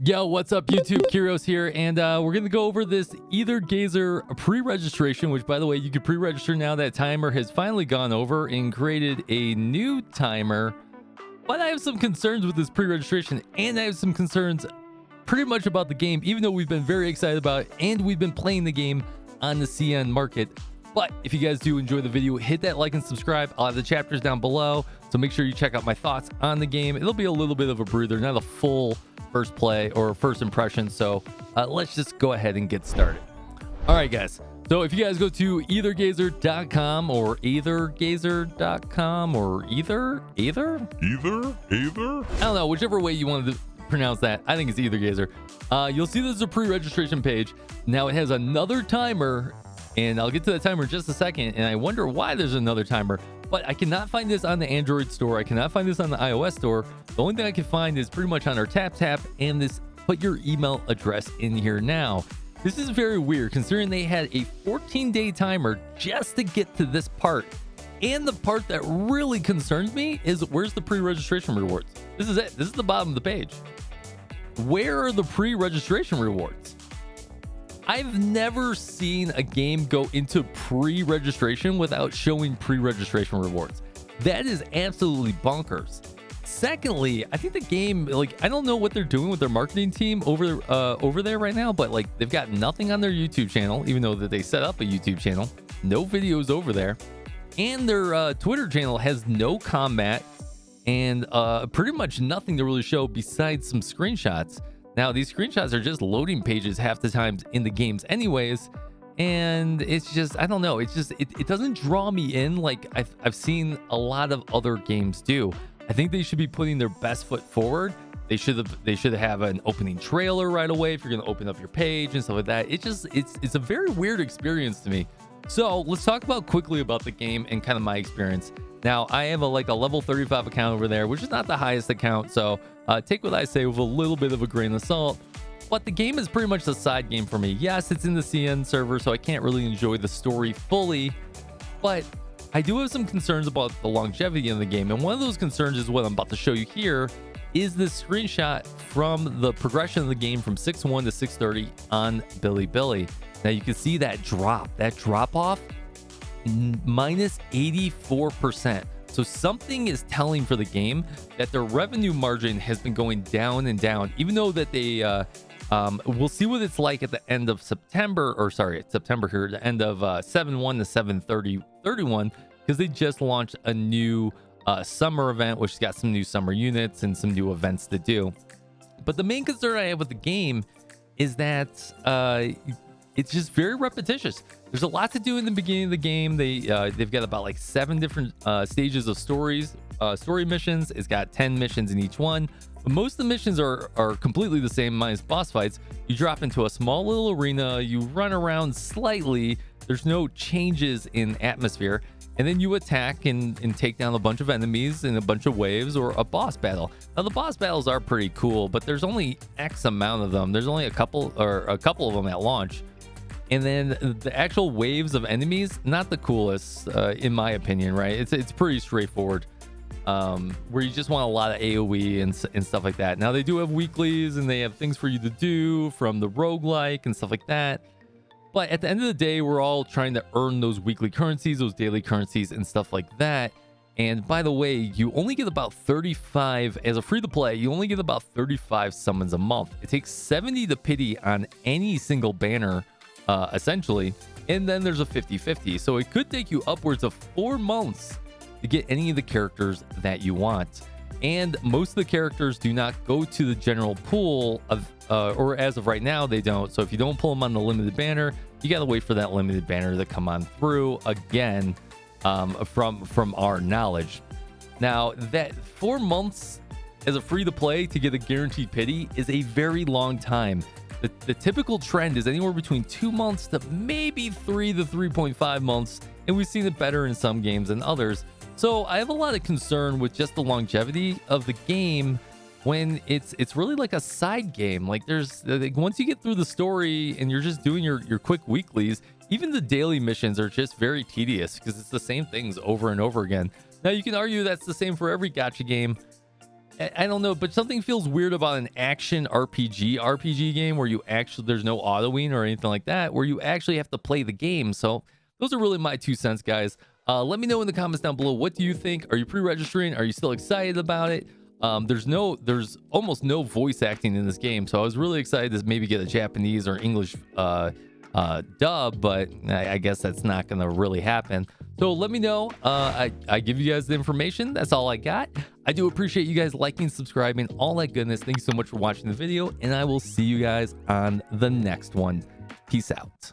Yo, what's up YouTube? Kyrios here, and we're gonna go over this Aether Gazer Pre-Registration, which, by the way, you can pre-register now. That timer has finally gone over and created a new timer. But I have some concerns with this pre-registration, and I have some concerns pretty much about the game, even though we've been very excited about it and we've been playing the game on the CN market. But if you guys do enjoy the video, hit that like and subscribe. I'll have the chapters down below, so make sure you check out my thoughts on the game. It'll be a little bit of a breather, not a full first play or first impression. So let's just go ahead and get started. All right, guys. So if you guys go to 𝙀𝙓𝙋𝘼𝙉𝘿.com or 𝙀𝙬gazer.com or Aether? I don't know, whichever way you wanted to pronounce that. I think it's Aether Gazer. You'll see there's a pre-registration page. Now it has another timer, and I'll get to that timer in just a second, and I wonder why there's another timer. But I cannot find this on the Android store. I cannot find this on the iOS store. The only thing I can find is pretty much on our tap and this put your email address in here now. This is very weird considering they had a 14-day timer just to get to this part. And the part that really concerns me is where's the pre-registration rewards? This is it. This is the bottom of the page. Where are the pre-registration rewards? I've never seen a game go into pre-registration without showing pre-registration rewards. That is absolutely bonkers. Secondly, I think the game, I don't know what they're doing with their marketing team over there right now, but they've got nothing on their YouTube channel, even though that they set up a YouTube channel. No videos over there. And their Twitter channel has no combat and pretty much nothing to really show besides some screenshots. Now, these screenshots are just loading pages half the times in the games anyways, and it's just, I don't know, it's just, it doesn't draw me in like I've seen a lot of other games do. I think they should be putting their best foot forward. They should have an opening trailer right away if you're going to open up your page and stuff like that. It's a very weird experience to me. So let's talk quickly about the game and kind of my experience. Now, I have a level 35 account over there, which is not the highest account, so take what I say with a little bit of a grain of salt. But the game is pretty much the side game for me. Yes, it's in the CN server, so I can't really enjoy the story fully, but I do have some concerns about the longevity of the game, and one of those concerns is what I'm about to show you here, is this screenshot from the progression of the game from 6.1 to 6.30 on Bilibili. Now, you can see that drop off, minus 84%. So something is telling for the game that their revenue margin has been going down and down, even though that they we'll see what it's like at the end of September, or sorry, it's September here, the end of 7.1 to 7.30/31, because they just launched a new summer event, which has got some new summer units and some new events to do. But the main concern I have with the game is that it's just very repetitious. There's a lot to do in the beginning of the game. They've got about 7 different stages of story missions. It's got 10 missions in each one. But most of the missions are completely the same minus boss fights. You drop into a small little arena, you run around slightly. There's no changes in atmosphere. And then you attack and take down a bunch of enemies in a bunch of waves or a boss battle. Now, the boss battles are pretty cool, but there's only X amount of them. There's only a couple of them at launch. And then the actual waves of enemies, not the coolest, in my opinion, right? It's pretty straightforward, where you just want a lot of AoE and stuff like that. Now, they do have weeklies, and they have things for you to do from the roguelike and stuff like that. But at the end of the day, we're all trying to earn those weekly currencies, those daily currencies, and stuff like that. And by the way, you only get about 35, as a free-to-play, you only get about 35 summons a month. It takes 70 to pity on any single banner, essentially, and then there's a 50-50, so it could take you upwards of 4 months to get any of the characters that you want. And most of the characters do not go to the general pool of or as of right now, they don't. So if you don't pull them on the limited banner, you got to wait for that limited banner to come on through again, from our knowledge. Now, that 4 months as a free-to-play to get a guaranteed pity is a very long time. The typical trend is anywhere between 2 months to maybe 3 to 3.5 months, and we've seen it better in some games than others. So I have a lot of concern with just the longevity of the game when it's really like a side game. There's once you get through the story and you're just doing your quick weeklies, even the daily missions are just very tedious because it's the same things over and over again. Now, you can argue that's the same for every gacha game, I don't know, but something feels weird about an action RPG game where you actually, there's no autoing or anything like that, where you actually have to play the game. So those are really my 2 cents, guys. Let me know in the comments down below. What do you think? Are you pre-registering? Are you still excited about it? There's almost no voice acting in this game, so I was really excited to maybe get a Japanese or English dub, but I guess that's not gonna really happen. So let me know. I give you guys the information. That's all I got. I do appreciate you guys liking, subscribing, all that goodness. Thank you so much for watching the video, and I will see you guys on the next one. Peace out.